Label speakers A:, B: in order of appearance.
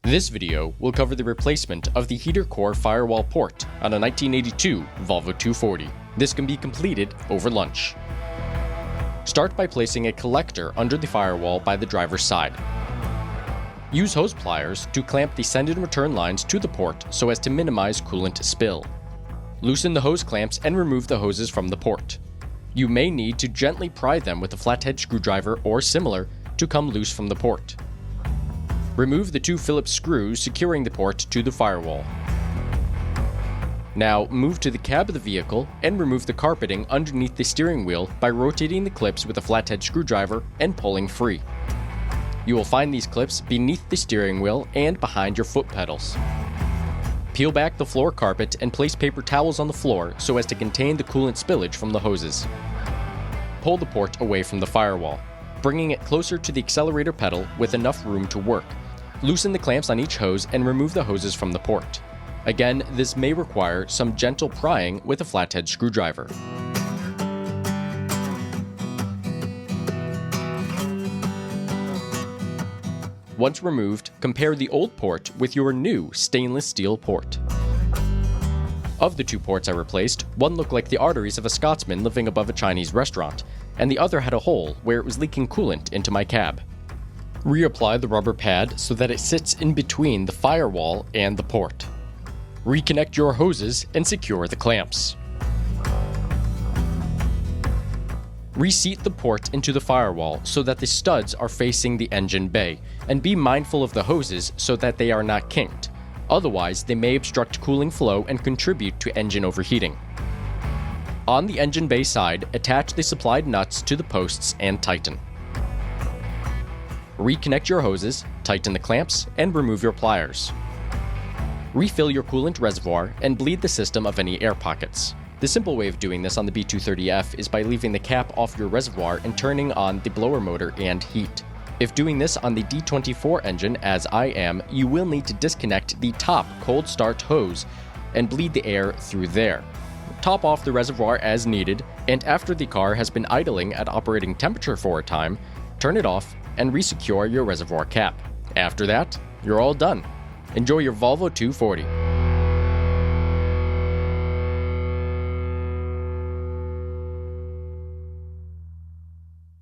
A: This video will cover the replacement of the heater core firewall port on a 1982 Volvo 240. This can be completed over lunch. Start by placing a collector under the firewall by the driver's side. Use hose pliers to clamp the send and return lines to the port so as to minimize coolant spill. Loosen the hose clamps and remove the hoses from the port. You may need to gently pry them with a flathead screwdriver or similar to come loose from the port. Remove the two Phillips screws securing the port to the firewall. Now move to the cab of the vehicle and remove the carpeting underneath the steering wheel by rotating the clips with a flathead screwdriver and pulling free. You will find these clips beneath the steering wheel and behind your foot pedals. Peel back the floor carpet and place paper towels on the floor so as to contain the coolant spillage from the hoses. Pull the port away from the firewall, bringing it closer to the accelerator pedal with enough room to work. Loosen the clamps on each hose and remove the hoses from the port. Again, this may require some gentle prying with a flathead screwdriver. Once removed, compare the old port with your new stainless steel port. Of the two ports I replaced, one looked like the arteries of a Scotsman living above a Chinese restaurant, and the other had a hole where it was leaking coolant into my cab. Reapply the rubber pad so that it sits in between the firewall and the port. Reconnect your hoses and secure the clamps. Reseat the port into the firewall so that the studs are facing the engine bay, and be mindful of the hoses so that they are not kinked. Otherwise, they may obstruct cooling flow and contribute to engine overheating. On the engine bay side, attach the supplied nuts to the posts and tighten. Reconnect your hoses, tighten the clamps, and remove your pliers. Refill your coolant reservoir and bleed the system of any air pockets. The simple way of doing this on the B230F is by leaving the cap off your reservoir and turning on the blower motor and heat. If doing this on the D24 engine, as I am, you will need to disconnect the top cold start hose and bleed the air through there. Top off the reservoir as needed, and after the car has been idling at operating temperature for a time, turn it off and resecure your reservoir cap. After that, you're all done. Enjoy your Volvo 240.